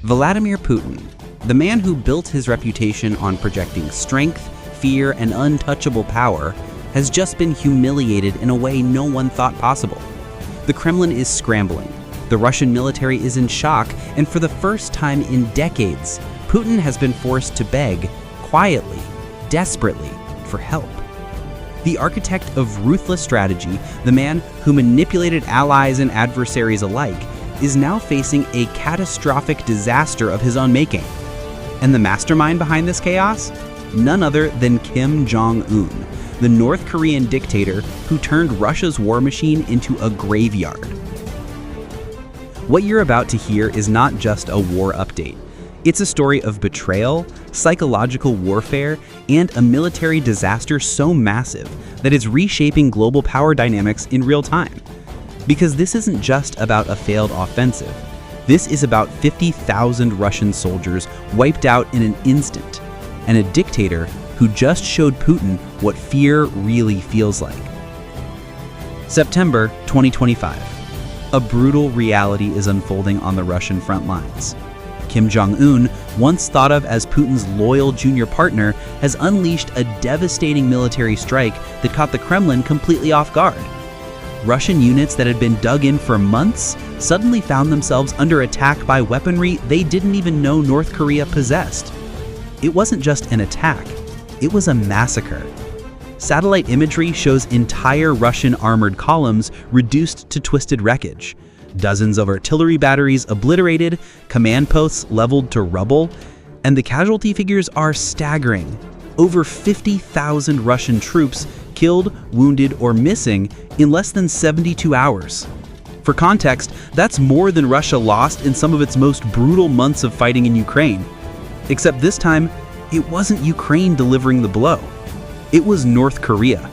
Vladimir Putin, the man who built his reputation on projecting strength, fear, and untouchable power, has just been humiliated in a way no one thought possible. The Kremlin is scrambling, the Russian military is in shock, and for the first time in decades, Putin has been forced to beg, quietly, desperately, for help. The architect of ruthless strategy, the man who manipulated allies and adversaries alike, is now facing a catastrophic disaster of his own making. And the mastermind behind this chaos? None other than Kim Jong-un, the North Korean dictator who turned Russia's war machine into a graveyard. What you're about to hear is not just a war update. It's a story of betrayal, psychological warfare, and a military disaster so massive that it's reshaping global power dynamics in real time. Because this isn't just about a failed offensive. This is about 50,000 Russian soldiers wiped out in an instant, and a dictator who just showed Putin what fear really feels like. September 2025. A brutal reality is unfolding on the Russian front lines. Kim Jong-un, once thought of as Putin's loyal junior partner, has unleashed a devastating military strike that caught the Kremlin completely off guard. Russian units that had been dug in for months suddenly found themselves under attack by weaponry they didn't even know North Korea possessed. It wasn't just an attack, it was a massacre. Satellite imagery shows entire Russian armored columns reduced to twisted wreckage, dozens of artillery batteries obliterated, command posts leveled to rubble, and the casualty figures are staggering. Over 50,000 Russian troops killed, wounded, or missing in less than 72 hours. For context, that's more than Russia lost in some of its most brutal months of fighting in Ukraine. Except this time, it wasn't Ukraine delivering the blow. It was North Korea,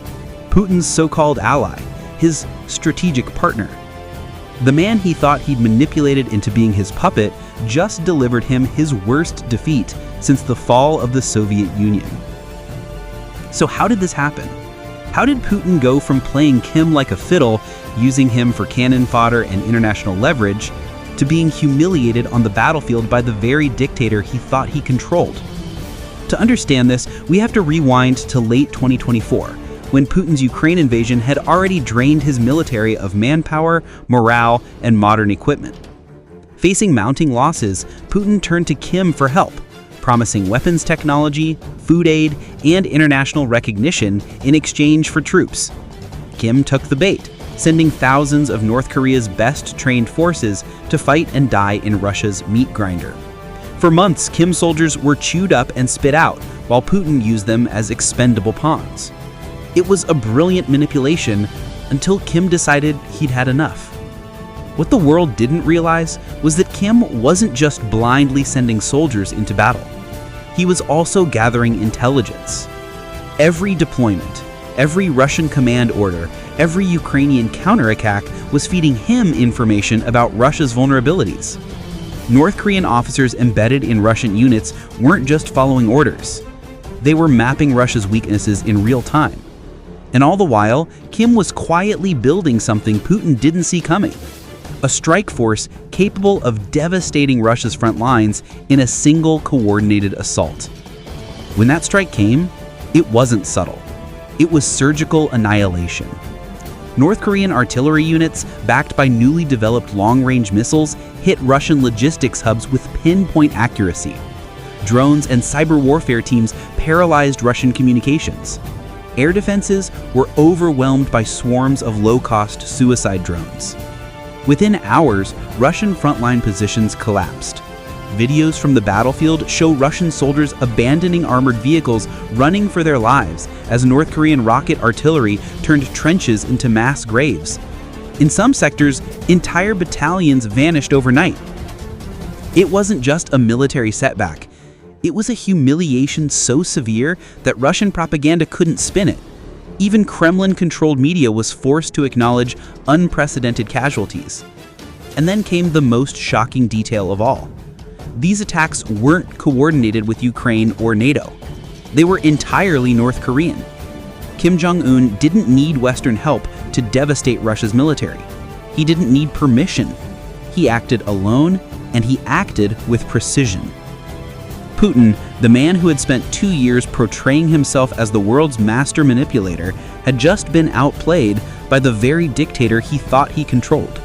Putin's so-called ally, his strategic partner. The man he thought he'd manipulated into being his puppet just delivered him his worst defeat since the fall of the Soviet Union. So how did this happen? How did Putin go from playing Kim like a fiddle, using him for cannon fodder and international leverage, to being humiliated on the battlefield by the very dictator he thought he controlled? To understand this, we have to rewind to late 2024, when Putin's Ukraine invasion had already drained his military of manpower, morale, and modern equipment. Facing mounting losses, Putin turned to Kim for help, promising weapons technology, food aid, and international recognition in exchange for troops. Kim took the bait, sending thousands of North Korea's best trained forces to fight and die in Russia's meat grinder. For months, Kim soldiers were chewed up and spit out, while Putin used them as expendable pawns. It was a brilliant manipulation until Kim decided he'd had enough. What the world didn't realize was that Kim wasn't just blindly sending soldiers into battle. He was also gathering intelligence. Every deployment, every Russian command order, every Ukrainian counterattack was feeding him information about Russia's vulnerabilities. North Korean officers embedded in Russian units weren't just following orders. They were mapping Russia's weaknesses in real time. And all the while, Kim was quietly building something Putin didn't see coming. A strike force capable of devastating Russia's front lines in a single coordinated assault. When that strike came, it wasn't subtle. It was surgical annihilation. North Korean artillery units, backed by newly developed long-range missiles, hit Russian logistics hubs with pinpoint accuracy. Drones and cyber warfare teams paralyzed Russian communications. Air defenses were overwhelmed by swarms of low-cost suicide drones. Within hours, Russian frontline positions collapsed. Videos from the battlefield show Russian soldiers abandoning armored vehicles, running for their lives as North Korean rocket artillery turned trenches into mass graves. In some sectors, entire battalions vanished overnight. It wasn't just a military setback. It was a humiliation so severe that Russian propaganda couldn't spin it. Even Kremlin-controlled media was forced to acknowledge unprecedented casualties. And then came the most shocking detail of all. These attacks weren't coordinated with Ukraine or NATO. They were entirely North Korean. Kim Jong-un didn't need Western help to devastate Russia's military. He didn't need permission. He acted alone, and he acted with precision. Putin, the man who had spent 2 years portraying himself as the world's master manipulator, had just been outplayed by the very dictator he thought he controlled.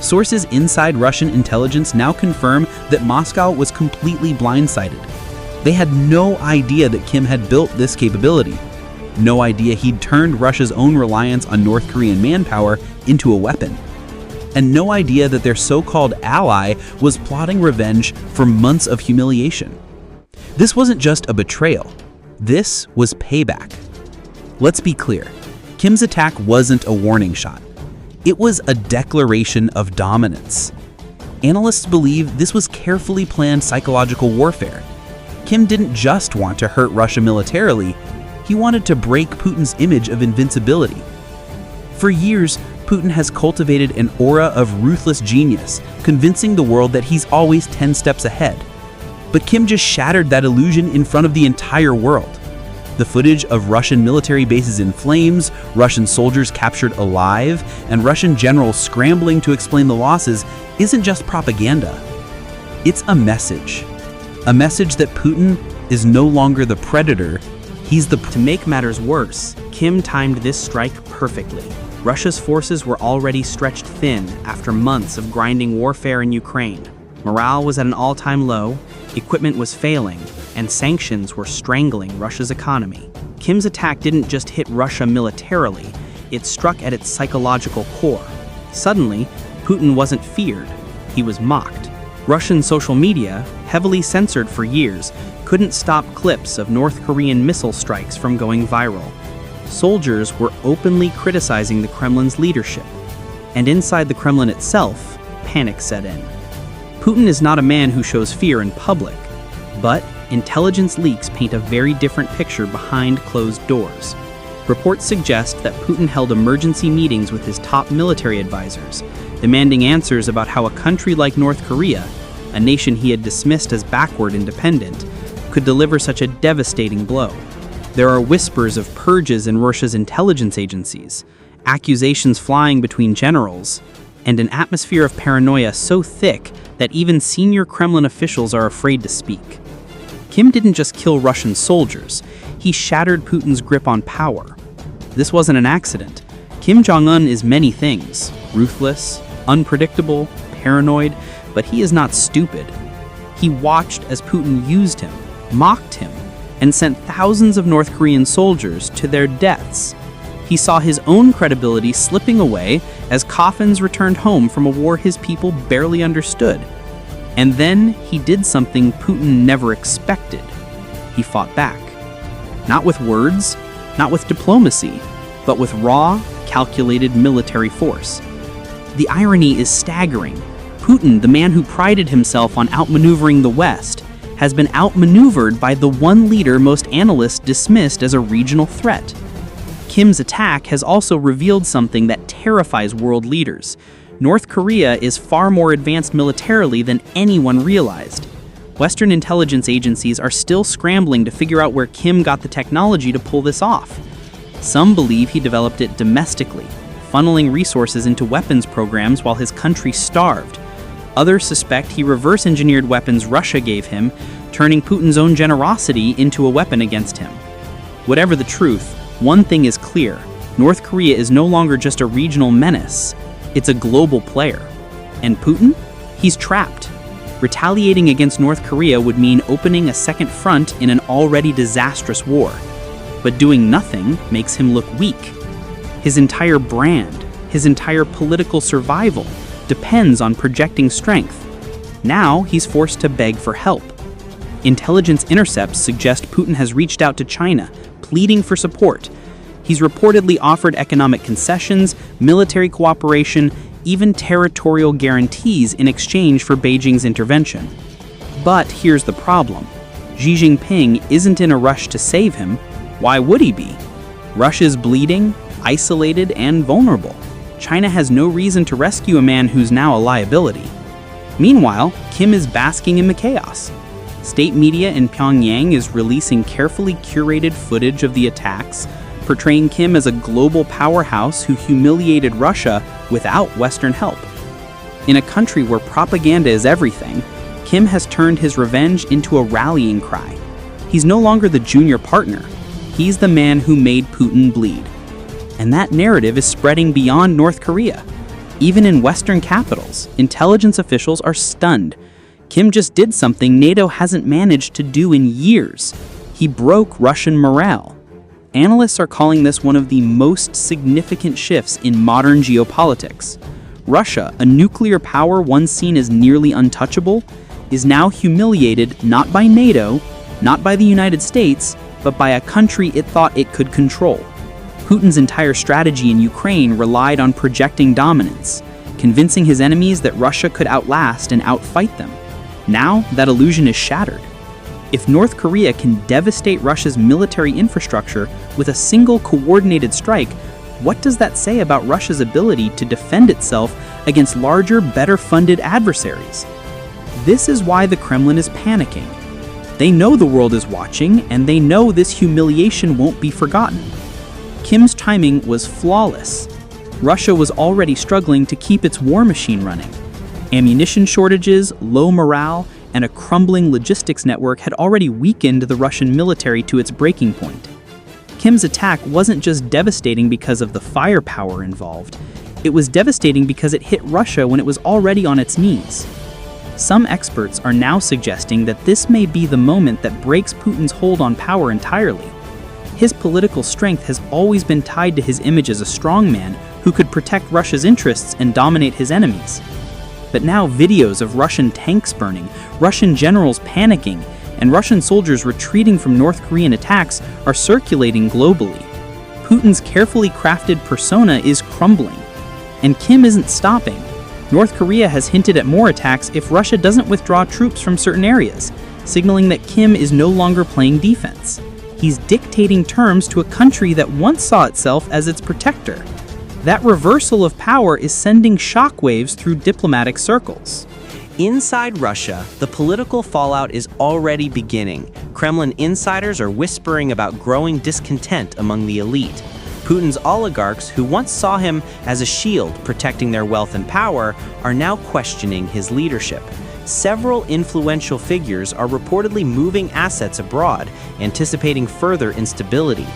Sources inside Russian intelligence now confirm that Moscow was completely blindsided. They had no idea that Kim had built this capability, no idea he'd turned Russia's own reliance on North Korean manpower into a weapon, and no idea that their so-called ally was plotting revenge for months of humiliation. This wasn't just a betrayal. This was payback. Let's be clear. Kim's attack wasn't a warning shot. It was a declaration of dominance. Analysts believe this was carefully planned psychological warfare. Kim didn't just want to hurt Russia militarily, he wanted to break Putin's image of invincibility. For years, Putin has cultivated an aura of ruthless genius, convincing the world that he's always 10 steps ahead. But Kim just shattered that illusion in front of the entire world. The footage of Russian military bases in flames, Russian soldiers captured alive, and Russian generals scrambling to explain the losses isn't just propaganda. It's a message. A message that Putin is no longer the predator, he's the... To make matters worse, Kim timed this strike perfectly. Russia's forces were already stretched thin after months of grinding warfare in Ukraine. Morale was at an all-time low, equipment was failing, and sanctions were strangling Russia's economy. Kim's attack didn't just hit Russia militarily, it struck at its psychological core. Suddenly, Putin wasn't feared, he was mocked. Russian social media, heavily censored for years, couldn't stop clips of North Korean missile strikes from going viral. Soldiers were openly criticizing the Kremlin's leadership, and inside the Kremlin itself, panic set in. Putin is not a man who shows fear in public, but intelligence leaks paint a very different picture behind closed doors. Reports suggest that Putin held emergency meetings with his top military advisors, demanding answers about how a country like North Korea, a nation he had dismissed as backward and dependent, could deliver such a devastating blow. There are whispers of purges in Russia's intelligence agencies, accusations flying between generals, and an atmosphere of paranoia so thick that even senior Kremlin officials are afraid to speak. Kim didn't just kill Russian soldiers, he shattered Putin's grip on power. This wasn't an accident. Kim Jong-un is many things: ruthless, unpredictable, paranoid, but he is not stupid. He watched as Putin used him, mocked him, and sent thousands of North Korean soldiers to their deaths. He saw his own credibility slipping away as coffins returned home from a war his people barely understood. And then he did something Putin never expected. He fought back. Not with words, not with diplomacy, but with raw, calculated military force. The irony is staggering. Putin, the man who prided himself on outmaneuvering the West, has been outmaneuvered by the one leader most analysts dismissed as a regional threat. Kim's attack has also revealed something that terrifies world leaders. North Korea is far more advanced militarily than anyone realized. Western intelligence agencies are still scrambling to figure out where Kim got the technology to pull this off. Some believe he developed it domestically, funneling resources into weapons programs while his country starved. Others suspect he reverse-engineered weapons Russia gave him, turning Putin's own generosity into a weapon against him. Whatever the truth, one thing is clear: North Korea is no longer just a regional menace, it's a global player. And Putin? He's trapped. Retaliating against North Korea would mean opening a second front in an already disastrous war. But doing nothing makes him look weak. His entire brand, his entire political survival, depends on projecting strength. Now he's forced to beg for help. Intelligence intercepts suggest Putin has reached out to China, pleading for support. He's reportedly offered economic concessions, military cooperation, even territorial guarantees in exchange for Beijing's intervention. But here's the problem. Xi Jinping isn't in a rush to save him. Why would he be? Russia's bleeding, isolated, and vulnerable. China has no reason to rescue a man who's now a liability. Meanwhile, Kim is basking in the chaos. State media in Pyongyang is releasing carefully curated footage of the attacks, portraying Kim as a global powerhouse who humiliated Russia without Western help. In a country where propaganda is everything, Kim has turned his revenge into a rallying cry. He's no longer the junior partner. He's the man who made Putin bleed. And that narrative is spreading beyond North Korea. Even in Western capitals, intelligence officials are stunned. Kim just did something NATO hasn't managed to do in years. He broke Russian morale. Analysts are calling this one of the most significant shifts in modern geopolitics. Russia, a nuclear power once seen as nearly untouchable, is now humiliated not by NATO, not by the United States, but by a country it thought it could control. Putin's entire strategy in Ukraine relied on projecting dominance, convincing his enemies that Russia could outlast and outfight them. Now, that illusion is shattered. If North Korea can devastate Russia's military infrastructure with a single coordinated strike, what does that say about Russia's ability to defend itself against larger, better-funded adversaries? This is why the Kremlin is panicking. They know the world is watching, and they know this humiliation won't be forgotten. Kim's timing was flawless. Russia was already struggling to keep its war machine running. Ammunition shortages, low morale, and a crumbling logistics network had already weakened the Russian military to its breaking point. Kim's attack wasn't just devastating because of the firepower involved. It was devastating because it hit Russia when it was already on its knees. Some experts are now suggesting that this may be the moment that breaks Putin's hold on power entirely. His political strength has always been tied to his image as a strongman who could protect Russia's interests and dominate his enemies. But now videos of Russian tanks burning, Russian generals panicking, and Russian soldiers retreating from North Korean attacks are circulating globally. Putin's carefully crafted persona is crumbling. And Kim isn't stopping. North Korea has hinted at more attacks if Russia doesn't withdraw troops from certain areas, signaling that Kim is no longer playing defense. He's dictating terms to a country that once saw itself as its protector. That reversal of power is sending shockwaves through diplomatic circles. Inside Russia, the political fallout is already beginning. Kremlin insiders are whispering about growing discontent among the elite. Putin's oligarchs, who once saw him as a shield protecting their wealth and power, are now questioning his leadership. Several influential figures are reportedly moving assets abroad, anticipating further instability.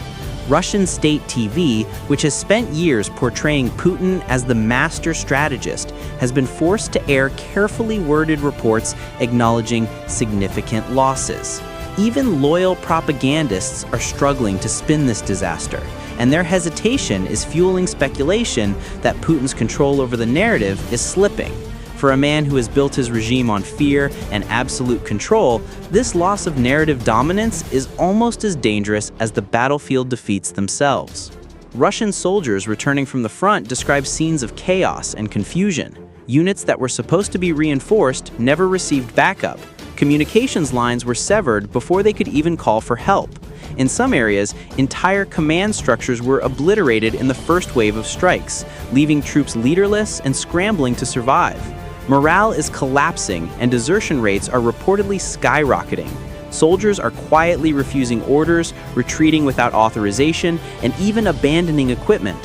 Russian state TV, which has spent years portraying Putin as the master strategist, has been forced to air carefully worded reports acknowledging significant losses. Even loyal propagandists are struggling to spin this disaster, and their hesitation is fueling speculation that Putin's control over the narrative is slipping. For a man who has built his regime on fear and absolute control, this loss of narrative dominance is almost as dangerous as the battlefield defeats themselves. Russian soldiers returning from the front describe scenes of chaos and confusion. Units that were supposed to be reinforced never received backup. Communications lines were severed before they could even call for help. In some areas, entire command structures were obliterated in the first wave of strikes, leaving troops leaderless and scrambling to survive. Morale is collapsing, and desertion rates are reportedly skyrocketing. Soldiers are quietly refusing orders, retreating without authorization, and even abandoning equipment.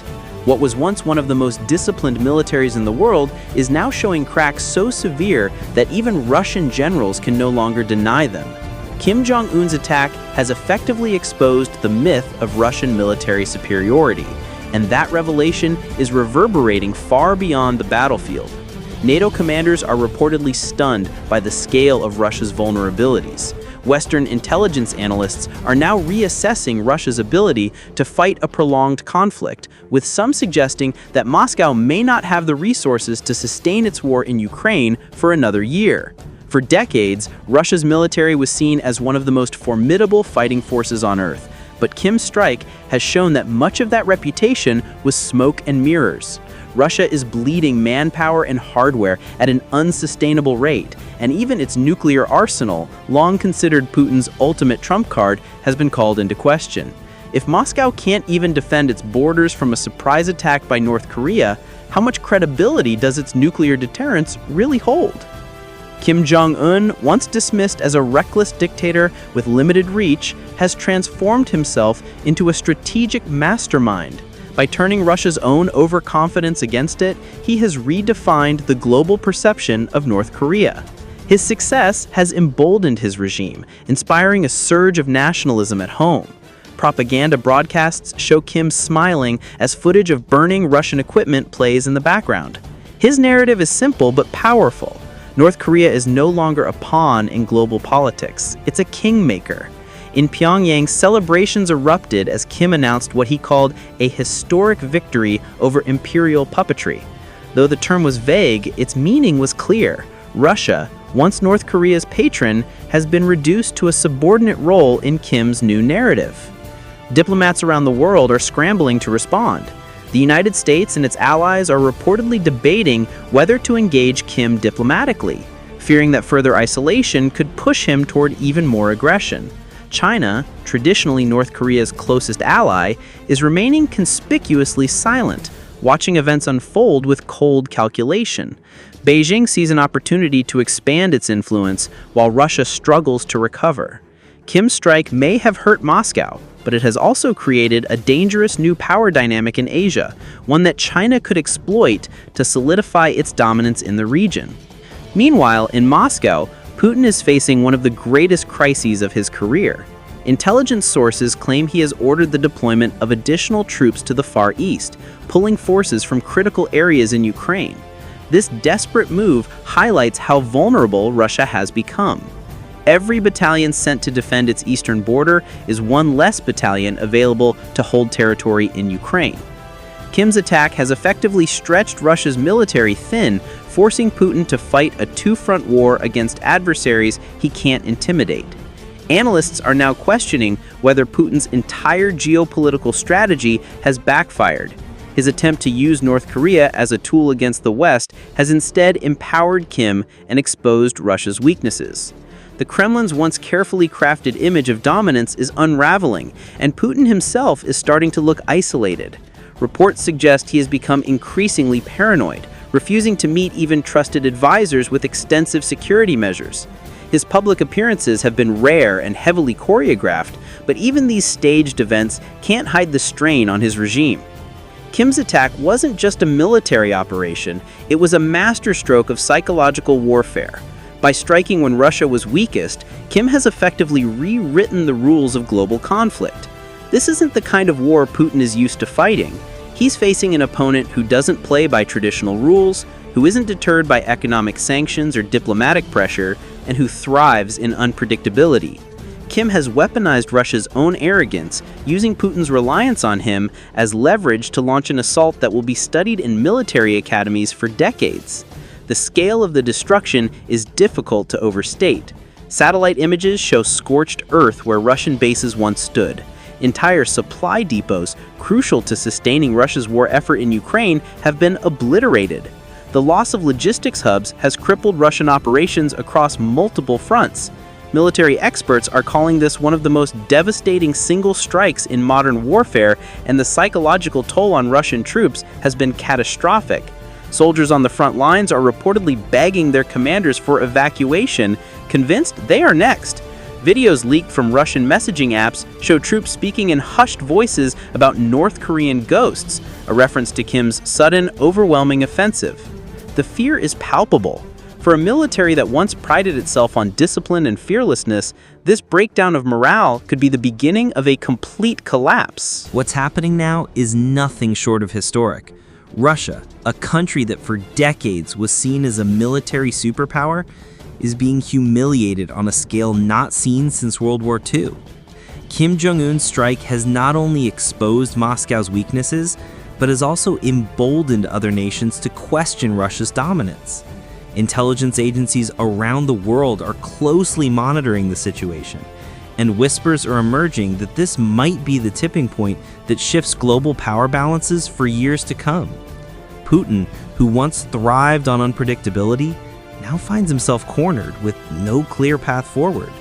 What was once one of the most disciplined militaries in the world is now showing cracks so severe that even Russian generals can no longer deny them. Kim Jong-un's attack has effectively exposed the myth of Russian military superiority, and that revelation is reverberating far beyond the battlefield. NATO commanders are reportedly stunned by the scale of Russia's vulnerabilities. Western intelligence analysts are now reassessing Russia's ability to fight a prolonged conflict, with some suggesting that Moscow may not have the resources to sustain its war in Ukraine for another year. For decades, Russia's military was seen as one of the most formidable fighting forces on Earth, but Kim's strike has shown that much of that reputation was smoke and mirrors. Russia is bleeding manpower and hardware at an unsustainable rate, and even its nuclear arsenal, long considered Putin's ultimate trump card, has been called into question. If Moscow can't even defend its borders from a surprise attack by North Korea, how much credibility does its nuclear deterrence really hold? Kim Jong-un, once dismissed as a reckless dictator with limited reach, has transformed himself into a strategic mastermind. By turning Russia's own overconfidence against it, he has redefined the global perception of North Korea. His success has emboldened his regime, inspiring a surge of nationalism at home. Propaganda broadcasts show Kim smiling as footage of burning Russian equipment plays in the background. His narrative is simple but powerful. North Korea is no longer a pawn in global politics. It's a kingmaker. In Pyongyang, celebrations erupted as Kim announced what he called a historic victory over imperial puppetry. Though the term was vague, its meaning was clear. Russia, once North Korea's patron, has been reduced to a subordinate role in Kim's new narrative. Diplomats around the world are scrambling to respond. The United States and its allies are reportedly debating whether to engage Kim diplomatically, fearing that further isolation could push him toward even more aggression. China, traditionally North Korea's closest ally, is remaining conspicuously silent, watching events unfold with cold calculation. Beijing sees an opportunity to expand its influence while Russia struggles to recover. Kim's strike may have hurt Moscow, but it has also created a dangerous new power dynamic in Asia, one that China could exploit to solidify its dominance in the region. Meanwhile, in Moscow, Putin is facing one of the greatest crises of his career. Intelligence sources claim he has ordered the deployment of additional troops to the Far East, pulling forces from critical areas in Ukraine. This desperate move highlights how vulnerable Russia has become. Every battalion sent to defend its eastern border is one less battalion available to hold territory in Ukraine. Kim's attack has effectively stretched Russia's military thin, forcing Putin to fight a two-front war against adversaries he can't intimidate. Analysts are now questioning whether Putin's entire geopolitical strategy has backfired. His attempt to use North Korea as a tool against the West has instead empowered Kim and exposed Russia's weaknesses. The Kremlin's once carefully crafted image of dominance is unraveling, and Putin himself is starting to look isolated. Reports suggest he has become increasingly paranoid, refusing to meet even trusted advisors with extensive security measures. His public appearances have been rare and heavily choreographed, but even these staged events can't hide the strain on his regime. Kim's attack wasn't just a military operation, it was a masterstroke of psychological warfare. By striking when Russia was weakest, Kim has effectively rewritten the rules of global conflict. This isn't the kind of war Putin is used to fighting. He's facing an opponent who doesn't play by traditional rules, who isn't deterred by economic sanctions or diplomatic pressure, and who thrives in unpredictability. Kim has weaponized Russia's own arrogance, using Putin's reliance on him as leverage to launch an assault that will be studied in military academies for decades. The scale of the destruction is difficult to overstate. Satellite images show scorched earth where Russian bases once stood. Entire supply depots, crucial to sustaining Russia's war effort in Ukraine, have been obliterated. The loss of logistics hubs has crippled Russian operations across multiple fronts. Military experts are calling this one of the most devastating single strikes in modern warfare, and the psychological toll on Russian troops has been catastrophic. Soldiers on the front lines are reportedly begging their commanders for evacuation, convinced they are next. Videos leaked from Russian messaging apps show troops speaking in hushed voices about North Korean ghosts, a reference to Kim's sudden, overwhelming offensive. The fear is palpable. For a military that once prided itself on discipline and fearlessness, this breakdown of morale could be the beginning of a complete collapse. What's happening now is nothing short of historic. Russia, a country that for decades was seen as a military superpower, is being humiliated on a scale not seen since World War II. Kim Jong-un's strike has not only exposed Moscow's weaknesses, but has also emboldened other nations to question Russia's dominance. Intelligence agencies around the world are closely monitoring the situation, and whispers are emerging that this might be the tipping point that shifts global power balances for years to come. Putin, who once thrived on unpredictability, now finds himself cornered with no clear path forward.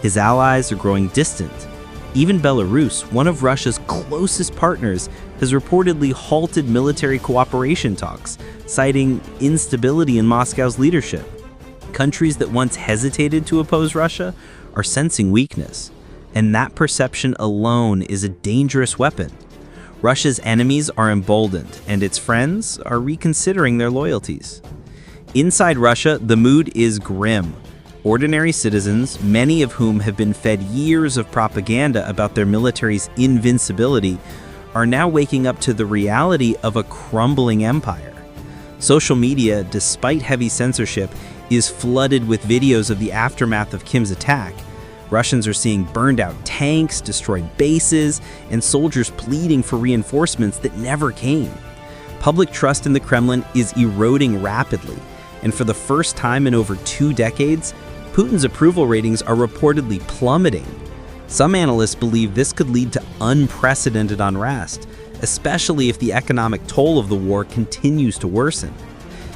His allies are growing distant. Even Belarus, one of Russia's closest partners, has reportedly halted military cooperation talks, citing instability in Moscow's leadership. Countries that once hesitated to oppose Russia are sensing weakness, and that perception alone is a dangerous weapon. Russia's enemies are emboldened, and its friends are reconsidering their loyalties. Inside Russia, the mood is grim. Ordinary citizens, many of whom have been fed years of propaganda about their military's invincibility, are now waking up to the reality of a crumbling empire. Social media, despite heavy censorship, is flooded with videos of the aftermath of Kim's attack. Russians are seeing burned out tanks, destroyed bases, and soldiers pleading for reinforcements that never came. Public trust in the Kremlin is eroding rapidly, and for the first time in over 2 decades, Putin's approval ratings are reportedly plummeting. Some analysts believe this could lead to unprecedented unrest, especially if the economic toll of the war continues to worsen.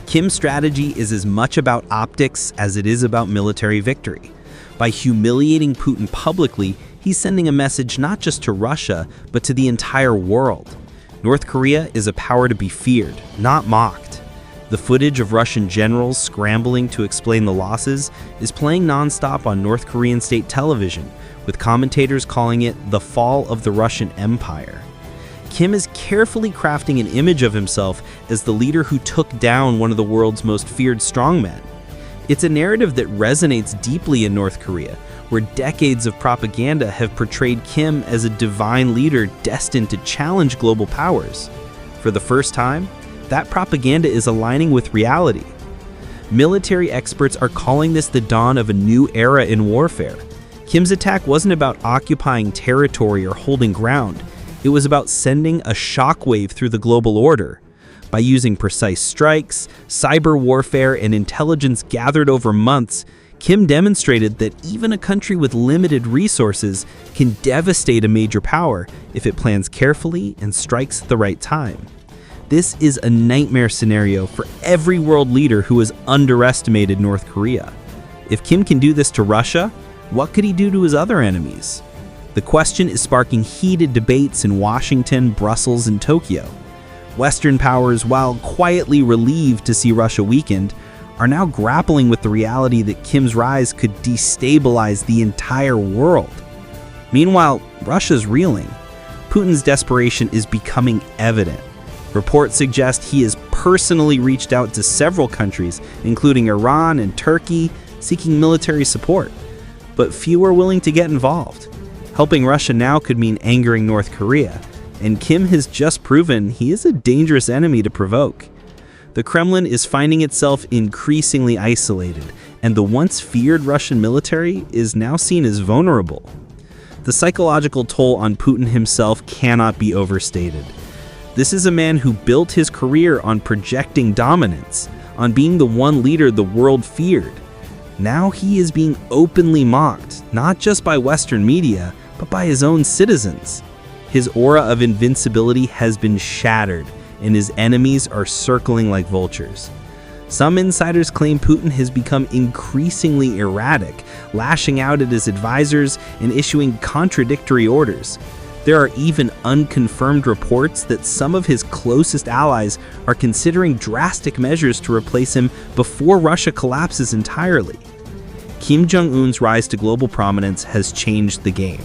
Kim's strategy is as much about optics as it is about military victory. By humiliating Putin publicly, he's sending a message not just to Russia, but to the entire world. North Korea is a power to be feared, not mocked. The footage of Russian generals scrambling to explain the losses is playing nonstop on North Korean state television, with commentators calling it the fall of the Russian Empire. Kim is carefully crafting an image of himself as the leader who took down one of the world's most feared strongmen. It's a narrative that resonates deeply in North Korea, where decades of propaganda have portrayed Kim as a divine leader destined to challenge global powers. For the first time, that propaganda is aligning with reality. Military experts are calling this the dawn of a new era in warfare. Kim's attack wasn't about occupying territory or holding ground. It was about sending a shockwave through the global order. By using precise strikes, cyber warfare, and intelligence gathered over months, Kim demonstrated that even a country with limited resources can devastate a major power if it plans carefully and strikes at the right time. This is a nightmare scenario for every world leader who has underestimated North Korea. If Kim can do this to Russia, what could he do to his other enemies? The question is sparking heated debates in Washington, Brussels, and Tokyo. Western powers, while quietly relieved to see Russia weakened, are now grappling with the reality that Kim's rise could destabilize the entire world. Meanwhile, Russia's reeling. Putin's desperation is becoming evident. Reports suggest he has personally reached out to several countries, including Iran and Turkey, seeking military support. But few are willing to get involved. Helping Russia now could mean angering North Korea, and Kim has just proven he is a dangerous enemy to provoke. The Kremlin is finding itself increasingly isolated, and the once feared Russian military is now seen as vulnerable. The psychological toll on Putin himself cannot be overstated. This is a man who built his career on projecting dominance, on being the one leader the world feared. Now he is being openly mocked, not just by Western media, but by his own citizens. His aura of invincibility has been shattered, and his enemies are circling like vultures. Some insiders claim Putin has become increasingly erratic, lashing out at his advisors and issuing contradictory orders. There are even unconfirmed reports that some of his closest allies are considering drastic measures to replace him before Russia collapses entirely. Kim Jong-un's rise to global prominence has changed the game.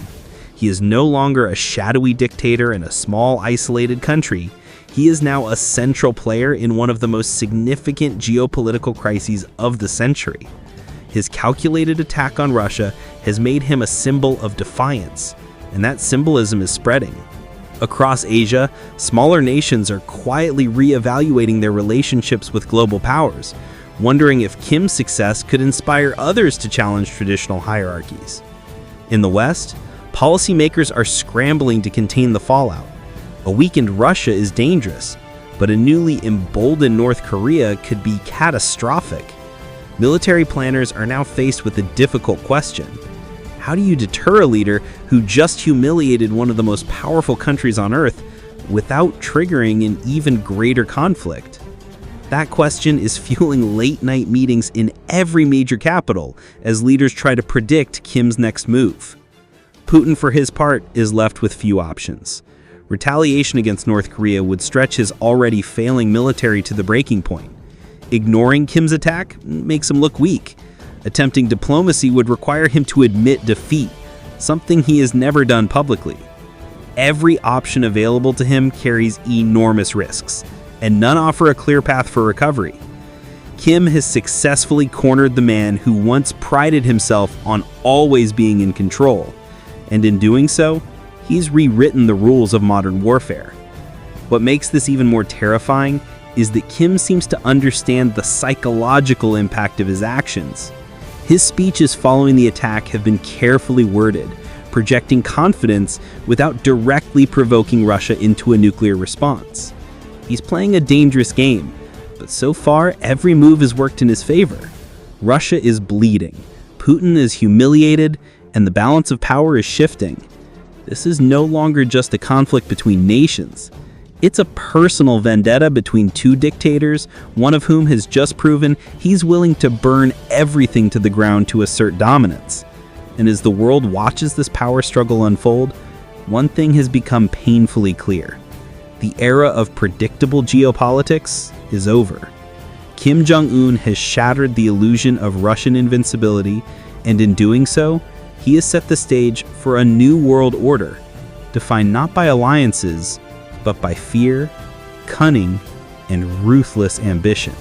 He is no longer a shadowy dictator in a small, isolated country. He is now a central player in one of the most significant geopolitical crises of the century. His calculated attack on Russia has made him a symbol of defiance, and that symbolism is spreading. Across Asia, smaller nations are quietly re-evaluating their relationships with global powers, wondering if Kim's success could inspire others to challenge traditional hierarchies. In the West, policymakers are scrambling to contain the fallout. A weakened Russia is dangerous, but a newly emboldened North Korea could be catastrophic. Military planners are now faced with a difficult question. How do you deter a leader who just humiliated one of the most powerful countries on Earth without triggering an even greater conflict? That question is fueling late-night meetings in every major capital as leaders try to predict Kim's next move. Putin, for his part, is left with few options. Retaliation against North Korea would stretch his already failing military to the breaking point. Ignoring Kim's attack makes him look weak. Attempting diplomacy would require him to admit defeat, something he has never done publicly. every option available to him carries enormous risks, and none offer a clear path for recovery. Kim has successfully cornered the man who once prided himself on always being in control, and in doing so, he's rewritten the rules of modern warfare. What makes this even more terrifying is that Kim seems to understand the psychological impact of his actions. His speeches following the attack have been carefully worded, projecting confidence without directly provoking Russia into a nuclear response. He's playing a dangerous game, but so far every move has worked in his favor. Russia is bleeding, Putin is humiliated, and the balance of power is shifting. This is no longer just a conflict between nations. It's a personal vendetta between two dictators, one of whom has just proven he's willing to burn everything to the ground to assert dominance. And as the world watches this power struggle unfold, one thing has become painfully clear. The era of predictable geopolitics is over. Kim Jong-un has shattered the illusion of Russian invincibility, and in doing so, he has set the stage for a new world order, defined not by alliances, but by fear, cunning, and ruthless ambition.